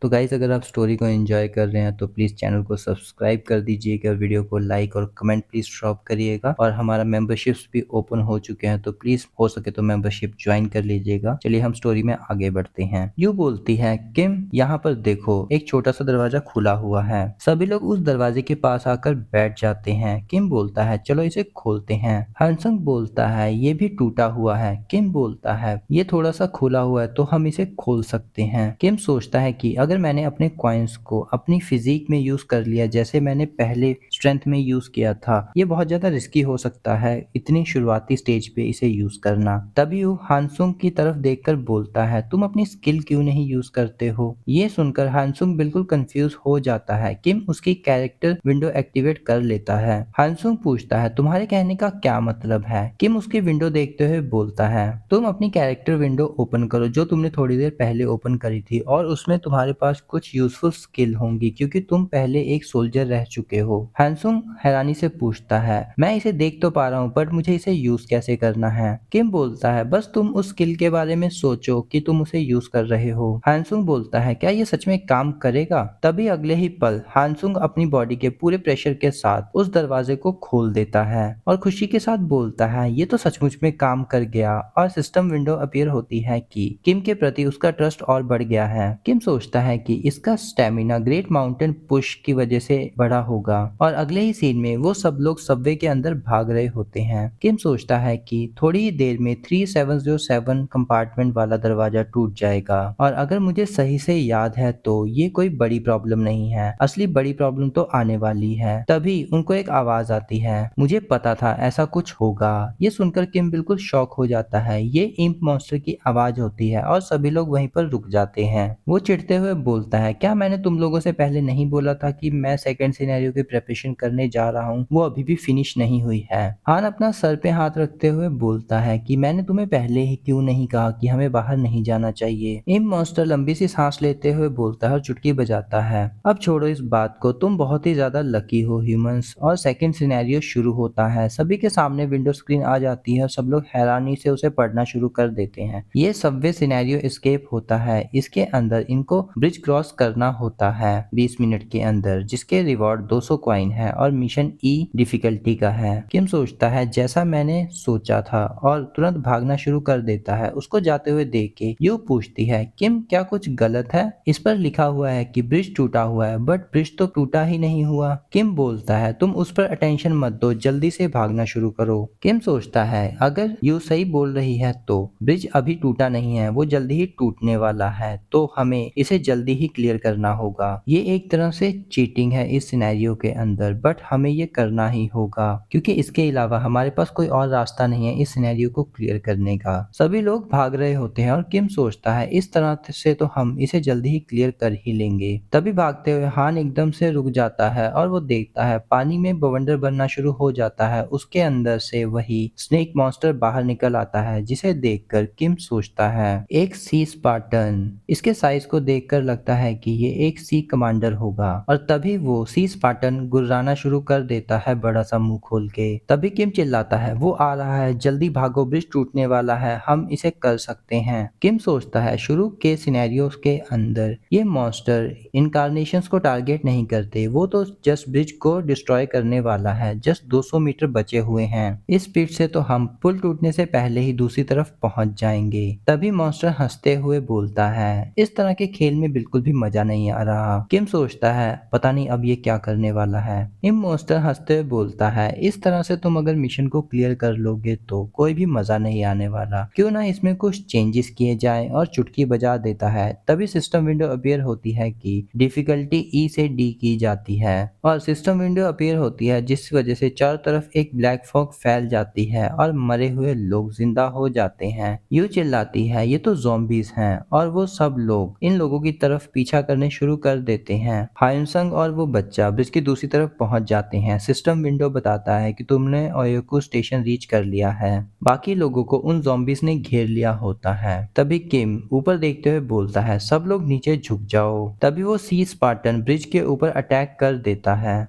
तो गाइस अगर आप स्टोरी को एंजॉय कर रहे हैं तो प्लीज़ चैनल को सब्सक्राइब कर दीजिएगा, वीडियो को लाइक और कमेंट प्लीज़ ड्रॉप करिएगा और हमारा मेंबरशिप्स भी ओपन हो चुके हैं तो प्लीज़ हो सके तो मेंबरशिप ज्वाइन कर लीजिएगा। चलिए हम स्टोरी में आगे बढ़ते हैं। यूँ बोलती है, किम यहाँ पर देखो, एक छोटा सा दरवाजा खुला हुआ है। सभी लोग उस दरवाजे के पास आकर बैठ जाते हैं। किम बोलता है, चलो इसे खोलते हैं। हानसंग बोलता है, ये भी टूटा हुआ है। किम बोलता है, ये थोड़ा सा खुला हुआ है तो हम इसे खोल सकते हैं। किम सोचता है कि अगर मैंने अपने कॉइन्स को अपनी फिजिक में यूज कर लिया जैसे मैंने पहले स्ट्रेंथ में यूज किया था, ये बहुत ज्यादा रिस्की हो सकता है इतनी शुरुआती स्टेज पे इसे यूज करना। तभी वो हानसुंग की तरफ देखकर बोलता है, तुम अपनी स्किल क्यों नहीं यूज करते हो? ये सुनकर हानसुंग बिल्कुल कंफ्यूज हो जाता है। किम उसकी कैरेक्टर विंडो एक्टिवेट कर लेता है। हानसुंग पूछता है, तुम्हारे कहने का क्या मतलब है? किम उसकी विंडो देखते हुए बोलता है, तुम अपनी कैरेक्टर विंडो ओपन करो जो तुमने थोड़ी देर पहले ओपन करी थी और उसमें तुम्हारे पास कुछ यूजफुल स्किल होंगी क्योंकि तुम पहले एक सोल्जर रह चुके हो। हानसुंग हैरानी से पूछता है, मैं इसे देख तो पा रहा हूँ बट मुझे इसे यूज कैसे करना है? किम बोलता है, बस तुम उस स्किल के बारे में सोचो कि तुम उसे यूज कर रहे हो। हानसुंग बोलता है, क्या ये सच में काम करेगा? तभी अगले ही पल हानसुंग अपनी बॉडी के पूरे प्रेशर के साथ उस दरवाजे को खोल देता है और खुशी के साथ बोलता है, ये तो सचमुच में काम कर गया। और सिस्टम विंडो अपीयर होती है कि किम के प्रति उसका ट्रस्ट और बढ़ गया है। किम सोचता है कि इसका स्टेमिना ग्रेट माउंटेन पुश की वजह से बढ़ा होगा और अगले ही सीन में वो सब लोग सबवे के अंदर भाग रहे होते हैं। किम सोचता है कि थोड़ी ही देर में 3707 कंपार्टमेंट वाला दरवाजा टूट जाएगा और अगर मुझे सही से याद है तो ये कोई बड़ी प्रॉब्लम नहीं है, असली बड़ी प्रॉब्लम तो आने वाली है। तभी उनको एक आवाज आती है, मुझे पता था ऐसा कुछ होगा। ये सुनकर किम बिल्कुल शॉक हो जाता है। ये इम्प मॉन्स्टर की आवाज होती है और सभी लोग वहीं पर रुक जाते हैं। वो चिढ़ते हुए बोलता है, क्या मैंने तुम लोगों से पहले नहीं बोला था कि मैं सेकंड सिनेरियो की प्रिपरेशन करने जा रहा हूँ? वो अभी भी फिनिश नहीं हुई है। हान अपना सर पे हाथ रखते हुए बोलता है कि मैंने तुम्हें पहले ही क्यों नहीं कहा कि हमें बाहर नहीं जाना चाहिए? इम्प मॉन्स्टर लंबी सी सांस लेते हुए बोलता है और चुटकी बजाता है, अब छोड़ो इस बात को, तुम बहुत ही ज्यादा लकी हो ह्यूमंस। और सेकंड सिनेरियो शुरू होता है। सभी के सामने विंडो स्क्रीन आ जाती है और सब लोग हैरानी से उसे पढ़ना शुरू कर देते हैं। ये सबवे सिनेरियो एस्केप होता है। इसके अंदर इनको ब्रिज क्रॉस करना होता है 20 मिनट के अंदर, जिसके रिवॉर्ड 200 कॉइन है और मिशन ई डिफिकल्टी का है। किम सोचता है, जैसा मैंने सोचा था और तुरंत भागना शुरू कर देता है। उसको जाते हुए देख के यू पूछती है, किम क्या कुछ गलत है? इस पर लिखा हुआ है कि ब्रिज टूटा हुआ है बट ब्रिज तो टूटा ही नहीं हुआ। किम बोलता है, तुम उस पर अटेंशन मत दो, जल्दी से भागना शुरू करो। किम सोचता है, अगर यू सही बोल रही है तो ब्रिज अभी टूटा नहीं है, वो जल्दी ही टूटने वाला है, तो हमें इसे जल्दी ही क्लियर करना होगा। ये एक तरह से चीटिंग है इस सिनेरियो के अंदर, बट हमें ये करना ही होगा क्योंकि इसके अलावा हमारे पास कोई और रास्ता नहीं है इस सिनेरियो को क्लियर करने का। सभी लोग भाग रहे होते हैं और किम सोचता है, इस तरह से तो हम इसे जल्दी ही क्लियर कर ही लेंगे। तभी भागते हुए हान एकदम से रुक जाता है और वो देखता है पानी में बवंडर बनना शुरू हो जाता है। उसके अंदर से वही स्नेक मॉन्स्टर बाहर निकल आता है, जिसे देखकर किम सोचता है, एक सी स्पार्टन। इसके साइज को देखकर लगता है कि ये एक सी कमांडर होगा और तभी वो सी स्पार्टन गुर्राना शुरू कर देता है बड़ा सा मुंह खोल के। तभी किम चिल्लाता है, वो आ रहा है, जल्दी भागो, ब्रिज टूटने वाला है, हम इसे कर सकते हैं। किम सोचता है, शुरू के सिनेरियोस के अंदर ये मॉन्स्टर इनकारनेशंस को टारगेट नहीं करते, वो तो जस्ट ब्रिज को डिस्ट्रॉय करने वाला है। जस्ट 200 मीटर बचे हुए हैं, इस स्पीड से तो हम पुल टूटने से पहले ही दूसरी तरफ पहुंच जाएंगे। तभी मॉन्स्टर हंसते हुए बोलता है, इस तरह के खेल में बिल्कुल भी मजा नहीं आ रहा। किम सोचता है, पता नहीं अब ये क्या करने वाला है। इम मॉन्स्टर हंसते हुए बोलता है, इस तरह से तुम अगर मिशन को क्लियर कर लोगे तो कोई भी मजा नहीं आने वाला, क्यों ना इसमें कुछ चेंजेस किए जाएं, और चुटकी बजा देता है। तभी सिस्टम विंडो अपीयर होती है कि डिफिकल्टी ई से डी की जाती है और सिस्टम विंडो अपीयर होती है, जिस वजह से चारों तरफ एक ब्लैक फॉग फैल जाती है और मरे हुए लोग जिंदा हो जाते हैं। यू चिल्लाती है, ये तो ज़ॉम्बीज हैं, और वो सब लोग इन लोगों की तरफ पीछा करने शुरू कर देते हैं। हायुनसंग और वो बच्चा ब्रिज की दूसरी तरफ पहुंच जाते हैं। सिस्टम विंडो बताता है कि तुमने ओयोकु स्टेशन रीच कर लिया है। बाकी लोगों को उन ज़ॉम्बीज ने घेर लिया होता है। तभी किम ऊपर देखते हुए बोलता है, सब लोग नीचे झुक जाओ। तभी वो सी स्पार्टन ब्रिज के ऊपर अटैक कर देता है।